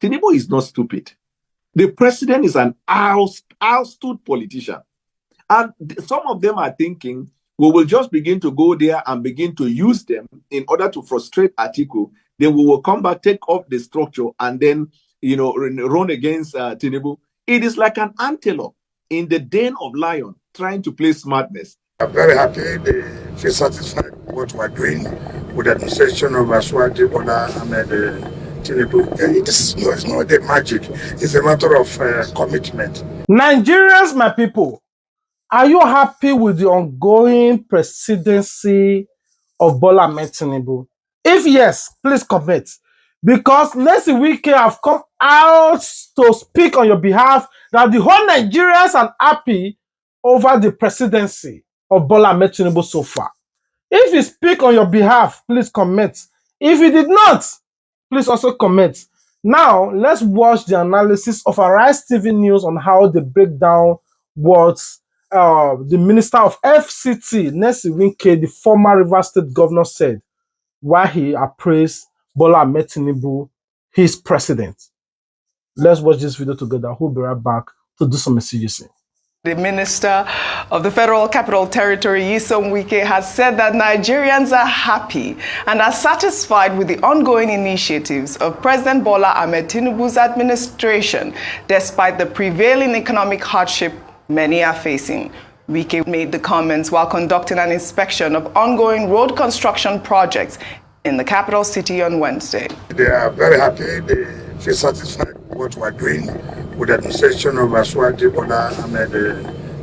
Tinubu is not stupid. The president is an ousted politician. And some of them are thinking, we will just begin to go there and begin to use them in order to frustrate Atiku. Then we will come back, take off the structure, and then, run against Tinubu. It is like an antelope in the den of lion trying to play smartness. I'm very happy they feel satisfied with what we're doing with the administration of Aswati Bola Ahmed Tinubu. It's not the magic. It's a matter of commitment. Nigerians, my people, are you happy with the ongoing presidency of Bola Ahmed Tinubu? If yes, please comment. Because Nyesom Wike have come out to speak on your behalf that the whole Nigerians are happy over the presidency of Bola Ahmed Tinubu so far. If he speak on your behalf, please comment. If he did not, please also comment. Now, let's watch the analysis of Arise TV News on how they break down what the Minister of FCT, Nyesom Wike, the former Rivers State governor, said while he appraised Bola Ahmed Tinubu, his president. Let's watch this video together. We'll be right back to do some messages. The Minister of the Federal Capital Territory, Nyesom Wike, has said that Nigerians are happy and are satisfied with the ongoing initiatives of President Bola Ahmed Tinubu's administration, despite the prevailing economic hardship many are facing. Wike made the comments while conducting an inspection of ongoing road construction projects in the capital city on Wednesday. They are very happy. They feel satisfied with what we're doing with the administration of Aswati Bola Ahmed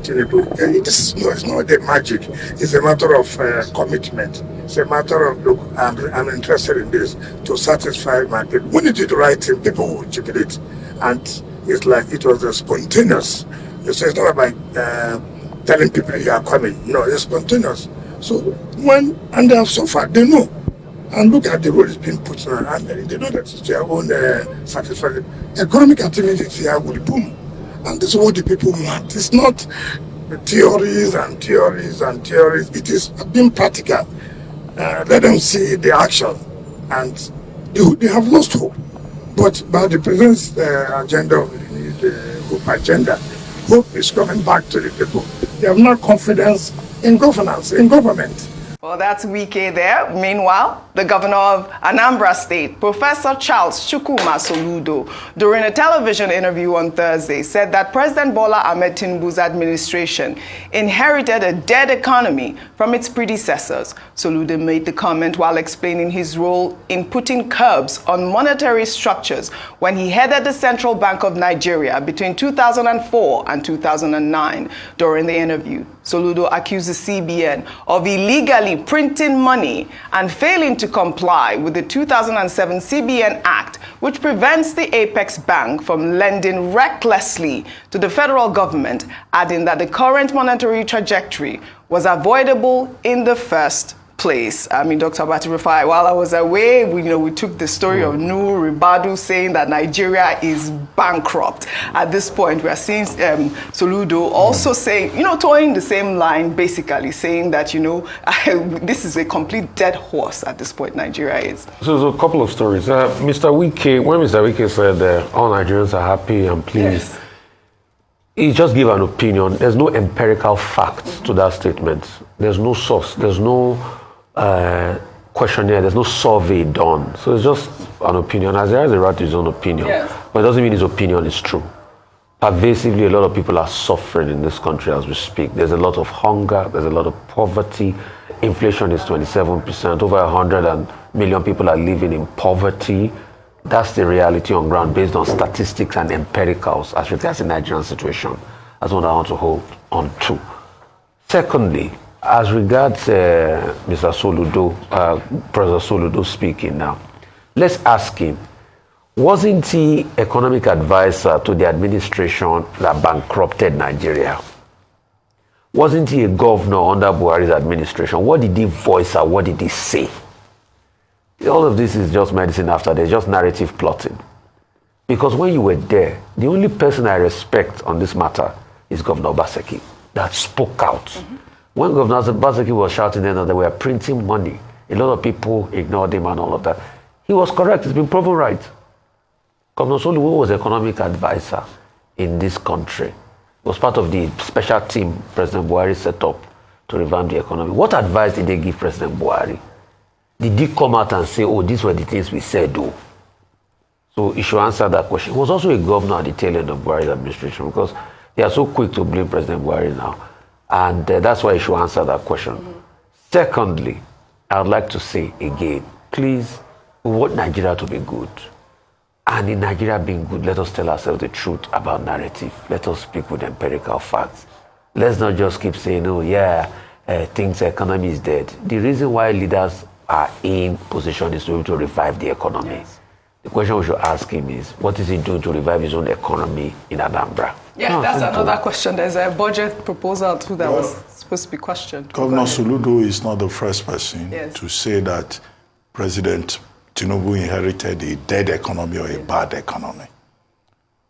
Tinubu. It's not the magic. It's a matter of commitment. It's a matter of, look, I'm interested in this to satisfy my people. When you do the right thing, people will jubilate. And it's like it was spontaneous. So it's not about telling people you are coming. No, it's spontaneous. So and they have so far, they know. And look at the road is being put on, and they know that it's their own satisfaction. Economic activities here will boom. And this is what the people want. It's not theories and theories and theories. It is being practical. Let them see the action. And they have lost hope. But by the president's agenda, the hope agenda, hope is coming back to the people. They have no confidence in governance, in government. Well, that's Wike there. Meanwhile, the governor of Anambra State, Professor Charles Chukwuma Soludo, during a television interview on Thursday, said that President Bola Ahmed Tinubu's administration inherited a dead economy from its predecessors. Soludo made the comment while explaining his role in putting curbs on monetary structures when he headed the Central Bank of Nigeria between 2004 and 2009. During the interview, Soludo accused the CBN of illegally printing money and failing to comply with the 2007 CBN Act, which prevents the Apex Bank from lending recklessly to the federal government, adding that the current monetary trajectory was avoidable in the first place. I mean, Dr. Batirufai, while I was away, we took the story of Nuhu Ribadu saying that Nigeria is bankrupt. At this point, we are seeing Soludo also saying, towing the same line, basically saying that, this is a complete dead horse at this point, Nigeria is. So there's a couple of stories. When Mr. Wike said all Nigerians are happy and pleased, yes, he just gave an opinion. There's no empirical fact to that statement. There's no source. There's no questionnaire, there's no survey done. So it's just an opinion. As there is a right to his own opinion. Yes. But it doesn't mean his opinion is true. Pervasively, a lot of people are suffering in this country as we speak. There's a lot of hunger, there's a lot of poverty. Inflation is 27%. Over 100 million people are living in poverty. That's the reality on ground based on statistics and empiricals as regards the Nigerian situation. That's what I want to hold on to. Secondly, as regards Mr. Soludo, Professor Soludo speaking now, let's ask him, wasn't he economic advisor to the administration that bankrupted Nigeria? Wasn't he a governor under Buhari's administration? What did he voice or what did he say? All of this is just medicine after, there's just narrative plotting. Because when you were there, the only person I respect on this matter is Governor Obaseki that spoke out. Mm-hmm. When Governor Obaseki was shouting that they were printing money, a lot of people ignored him and all of that. He was correct, it's been proven right. Governor Soludo was economic advisor in this country. Was part of the special team President Buhari set up to revamp the economy. What advice did they give President Buhari? Did he come out and say, oh, these were the things we said, though? So he should answer that question. He was also a governor at the tail end of Buhari's administration because they are so quick to blame President Buhari now. And that's why he should answer that question. Secondly, I would like to say again, please, we want Nigeria to be good. And in Nigeria being good, let us tell ourselves the truth about narrative. Let us speak with empirical facts. Let's not just keep saying, oh yeah, economy is dead. The reason why leaders are in position is to revive the economy. Yes. The question we should ask him is, what is he doing to revive his own economy in Anambra? Yeah, that's another question. There's a budget proposal too that was supposed to be questioned. Governor Soludo is not the first person to say that President Tinubu inherited a dead economy or a bad economy.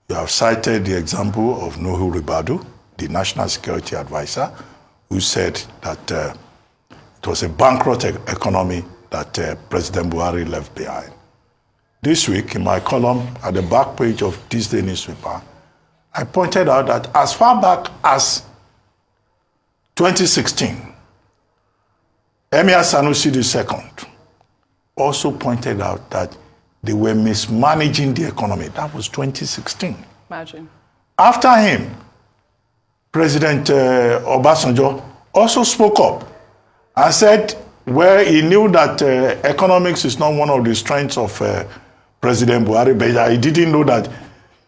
You have cited the example of Nuhu Ribadu, the National Security Advisor, who said that it was a bankrupt economy that President Buhari left behind. This week, in my column at the back page of this day newspaper, I pointed out that as far back as 2016, Emir Sanusi II also pointed out that they were mismanaging the economy. That was 2016. Imagine. After him, President Obasanjo also spoke up and said, well, he knew that economics is not one of the strengths of President Buhari, but he didn't know that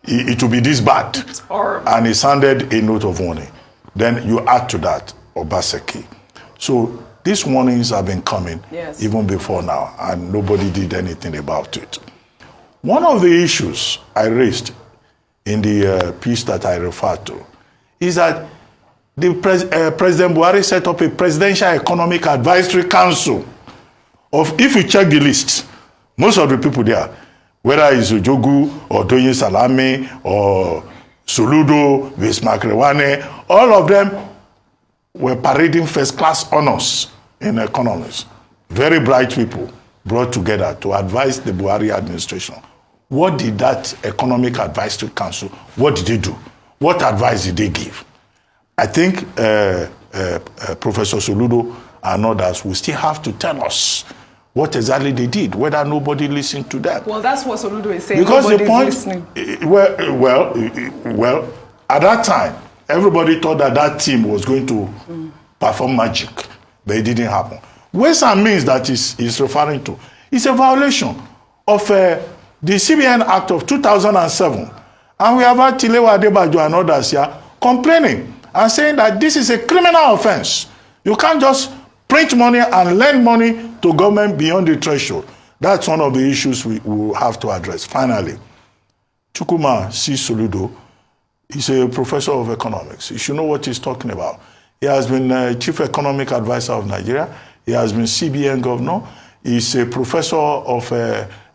it would be this bad. It's horrible. And he sounded a note of warning. Then you add to that Obaseki. So these warnings have been coming even before now, and nobody did anything about it. One of the issues I raised in the piece that I referred to is that President Buhari set up a Presidential Economic Advisory Council of, if you check the list, most of the people there, whether it's Ojogu or Doyin Salami or Soludo, Vismakrewane, all of them were parading first-class honors in economics. Very bright people brought together to advise the Buhari administration. What did that Economic Advisory Council, what did they do? What advice did they give? I think Professor Soludo and others will still have to tell us what exactly they did, whether nobody listened to them. Well, that's what Soludo is saying. Because nobody's the point, listening. Well, at that time, everybody thought that that team was going to perform magic, but it didn't happen. Ways and means that is referring to is a violation of the CBN Act of 2007. And we have had Tilewa Adebajo and others here complaining and saying that this is a criminal offense. You can't just print money and lend money to government beyond the threshold. That's one of the issues we will have to address. Finally, Chukwuma C. Soludo is a professor of economics. You should know what he's talking about. He has been chief economic advisor of Nigeria. He has been CBN governor. He's a professor of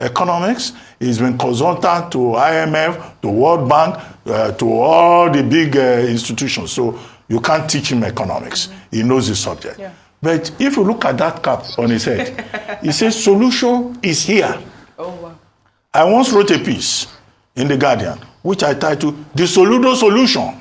economics. He's been consultant to IMF, to World Bank, to all the big institutions. So you can't teach him economics. He knows the subject. Yeah. But if you look at that cap on his head, he says solution is here. Oh, wow. I once wrote a piece in The Guardian, which I titled The Soludo Solution.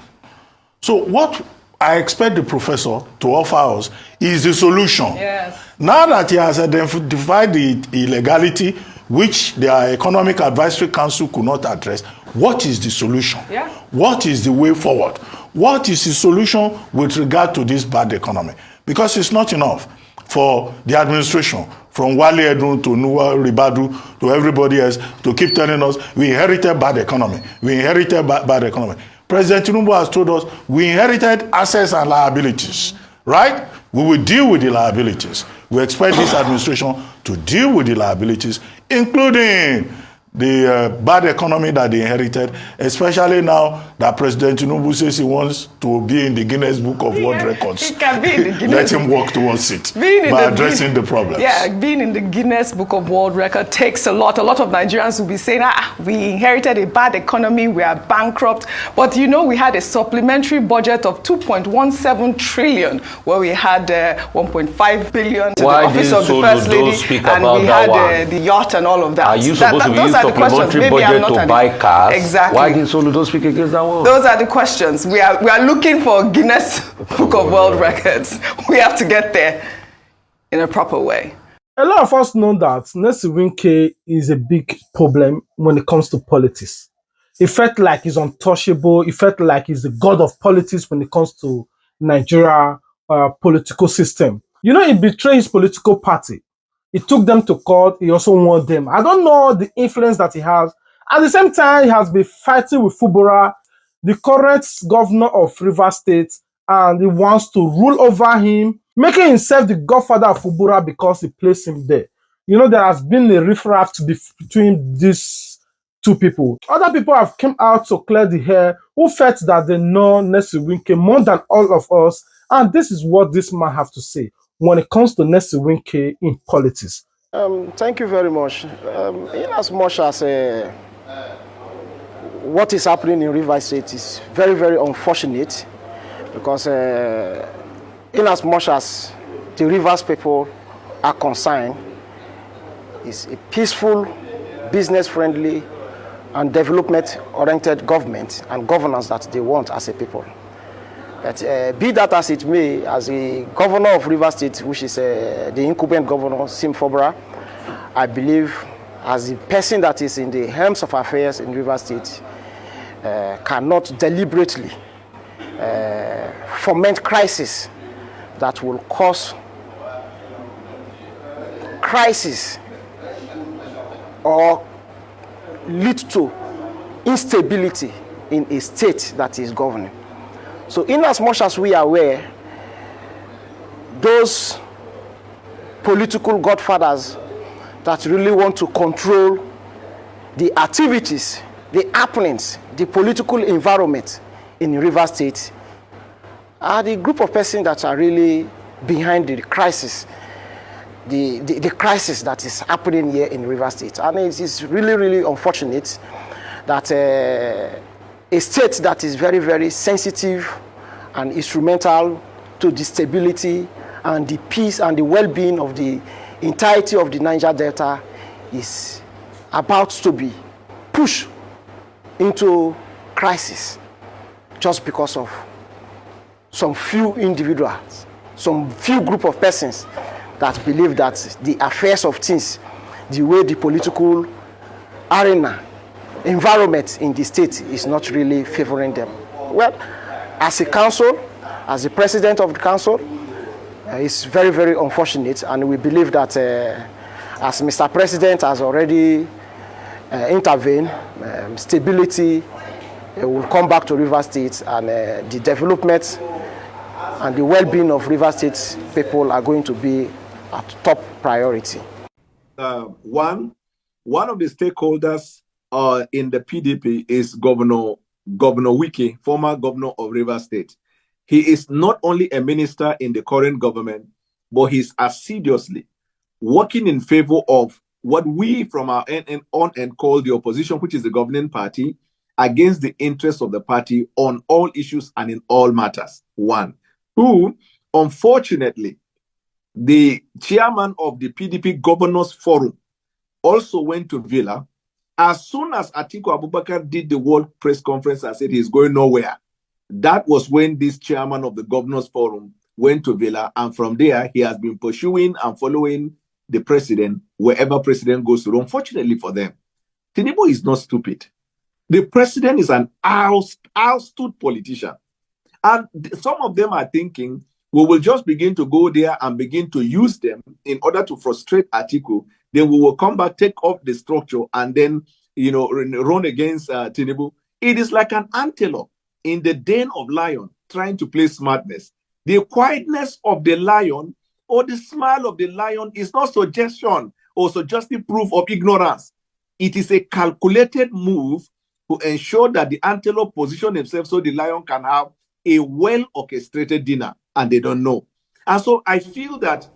So what I expect the professor to offer us is the solution. Yes. Now that he has identified the illegality, which the Economic Advisory Council could not address, what is the solution? Yeah. What is the way forward? What is the solution with regard to this bad economy? Because it's not enough for the administration, from Wale Edun to Nuhu Ribadu to everybody else, to keep telling us we inherited bad economy. We inherited bad economy. President Tinubu has told us we inherited assets and liabilities, right? We will deal with the liabilities. We expect this administration to deal with the liabilities, including the bad economy that they inherited, especially now that President Tinubu says he wants to be in the Guinness Book of World Records. He can be in the Guinness Let him work towards it by addressing the problems. Yeah, being in the Guinness Book of World Records takes a lot. A lot of Nigerians will be saying, we inherited a bad economy, we are bankrupt. But you know, we had a supplementary budget of 2.17 trillion, where we had 1.5 billion to the office of the First Lady, and we had the yacht and all of that. Are you supposed to be used the questions. supplementary Maybe I'm budget not to buy cars. Exactly. Why didn't Soludo speak against that one? Those are the questions. We are looking for Guinness Book of World Records. We have to get there in a proper way. A lot of us know that Nyesom Wike is a big problem when it comes to politics. It felt like he's untouchable. It felt like he's the god of politics when it comes to Nigeria political system. You know, he betrayed his political party. He took them to court. He also won them. I don't know the influence that he has. At the same time, he has been fighting with Fubara, the current governor of Rivers State, and he wants to rule over him, making himself the godfather of Fubara because he placed him there. You know, there has been a rift between these two people. Other people have come out to clear the air who felt that they know Nyesom Wike more than all of us. And this is what this man have to say when it comes to Nyesom Wike in politics. Thank you very much. In as much as what is happening in Rivers State is very, very unfortunate, because in as much as the Rivers people are concerned, it's a peaceful, business-friendly, and development-oriented government and governance that they want as a people. But be that as it may, as a governor of Rivers State, which is the incumbent governor, Nyesom Wike, I believe, as the person that is in the helms of affairs in Rivers State, cannot deliberately foment crisis that will cause crisis or lead to instability in a state that is governing. So in as much as we are aware, those political godfathers that really want to control the activities, the happenings, the political environment in Rivers State are the group of persons that are really behind the crisis, the crisis that is happening here in Rivers State. And it is really, really unfortunate that a state that is very, very sensitive and instrumental to the stability and the peace and the well-being of the entirety of the Niger Delta is about to be pushed into crisis just because of some few individuals, some few group of persons that believe that the affairs of things, the way the political arena, environment in the state is not really favoring them. Well, as a council, as the president of the council, it's very, very unfortunate, and we believe that as Mr. President has already intervened, stability will come back to Rivers State, and the development and the well-being of Rivers State people are going to be at top priority. One of the stakeholders in the PDP is Governor Wike, former governor of Rivers State. He is not only a minister in the current government, but he's assiduously working in favor of what we from our end call the opposition, which is the governing party, against the interests of the party on all issues and in all matters. One. Two, unfortunately, the chairman of the PDP Governors Forum also went to Villa. As soon as Atiku Abubakar did the World Press Conference and said he's going nowhere, that was when this chairman of the Governors Forum went to Villa, and from there he has been pursuing and following the president wherever president goes to. Unfortunately for them, Tinubu is not stupid. The president is an outstood politician. And some of them are thinking, we will just begin to go there and begin to use them in order to frustrate Atiku. Then we will come back, take off the structure, and then, run against Tinubu. It is like an antelope in the den of lion trying to play smartness. The quietness of the lion or the smile of the lion is not suggestion or suggestive proof of ignorance. It is a calculated move to ensure that the antelope position himself so the lion can have a well-orchestrated dinner, and they don't know. And so I feel that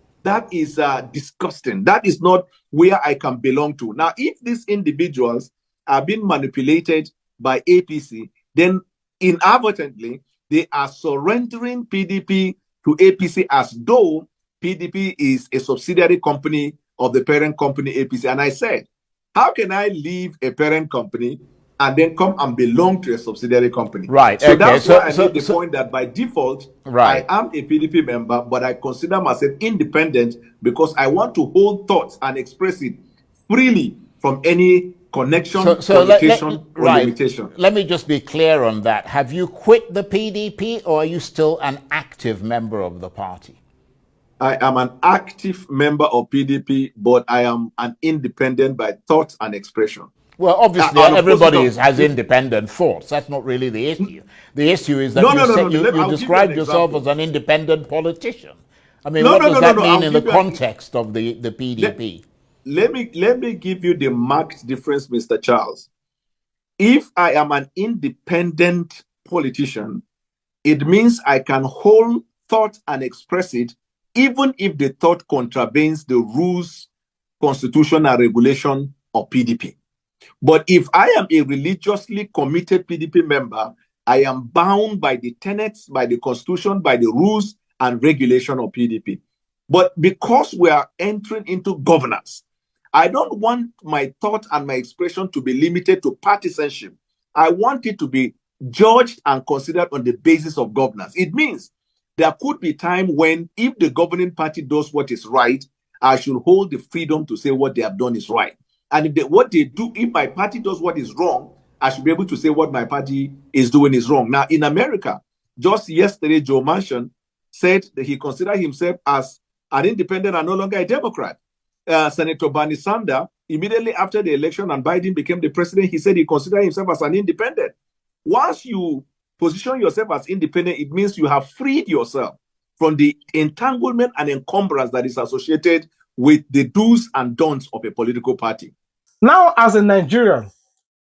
is disgusting. That is not where I can belong to. Now, if these individuals are being manipulated by APC, then inadvertently, they are surrendering PDP to APC as though PDP is a subsidiary company of the parent company APC. And I said, How can I leave a parent company and then come and belong to a subsidiary company? Right. So okay. that's why I made the point that by default, right. I am a PDP member, but I consider myself independent because I want to hold thoughts and express it freely from any connection, connotation, or limitation. Let me just be clear on that. Have you quit the PDP, or are you still an active member of the party? I am an active member of PDP, but I am an independent by thought and expression. Well, obviously, everybody has independent thoughts. That's not really the issue. The issue is that you described yourself as an independent politician. I mean, what does that mean in the context of the PDP? Let me give you the marked difference, Mr. Charles. If I am an independent politician, it means I can hold thought and express it even if the thought contravenes the rules, constitution, and regulation of PDP. But if I am a religiously committed PDP member, I am bound by the tenets, by the constitution, by the rules and regulation of PDP. But because we are entering into governance, I don't want my thought and my expression to be limited to partisanship. I want it to be judged and considered on the basis of governance. It means there could be time when, if the governing party does what is right, I should hold the freedom to say what they have done is right. And if my party does what is wrong, I should be able to say what my party is doing is wrong. Now, in America, just yesterday, Joe Manchin said that he considered himself as an independent and no longer a Democrat. Senator Bernie Sanders, immediately after the election and Biden became the president, he said he considered himself as an independent. Once you position yourself as independent, it means you have freed yourself from the entanglement and encumbrance that is associated with the do's and don'ts of a political party. Now, as a Nigerian,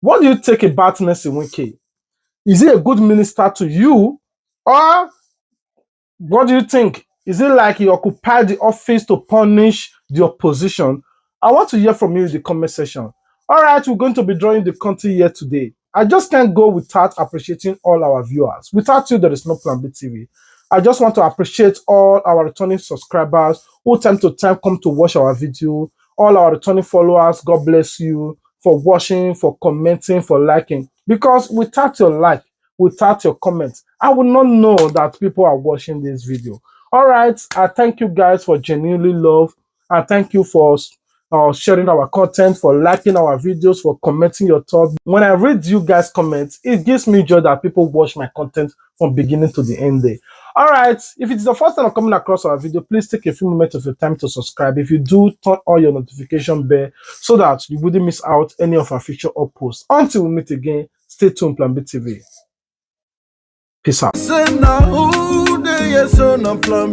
what do you take about Nyesom Wike? Is he a good minister to you? Or what do you think? Is it like he occupied the office to punish the opposition? I want to hear from you in the comment section. All right, we're going to be drawing the country here today. I just can't go without appreciating all our viewers. Without you, there is no Plan B TV. I just want to appreciate all our returning subscribers who time to time come to watch our video. All our returning followers, God bless you for watching, for commenting, for liking. Because without your like, without your comments, I would not know that people are watching this video. All right, I thank you guys for genuinely love. I thank you for sharing our content, for liking our videos, for commenting your thoughts. When I read you guys' comments, it gives me joy that people watch my content from beginning to the end there. All right, if it's the first time I'm coming across our video, please take a few moments of your time to subscribe. If you do, turn on your notification bell so that you wouldn't miss out any of our future uploads. Until we meet again, stay tuned, Plan B TV. Peace out. Plan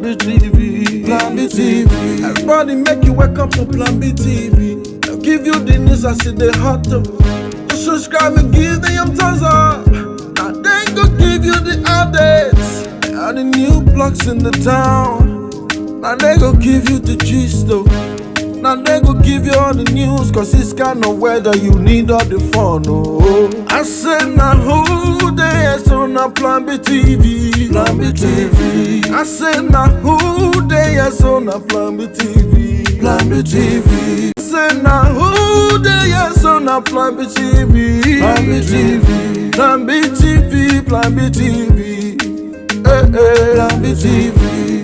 B TV. Plan B TV. Everybody make you welcome to Plan B TV. I'll give you the news, I see the hot up. You subscribe and give them thumbs up. Now they go give you the updates. All the new blocks in the town. Now they go give you the gist though. Now they go give you all the news, cause it's kind of weather you need all the fun, oh. I said now who they is on a Plan B TV. Plan B TV. I said now who they is on a Plan B TV. Plan B TV. I said now who they is on a Plan B TV. Plan B TV. Plan B TV. Plan B TV. Plan B TV.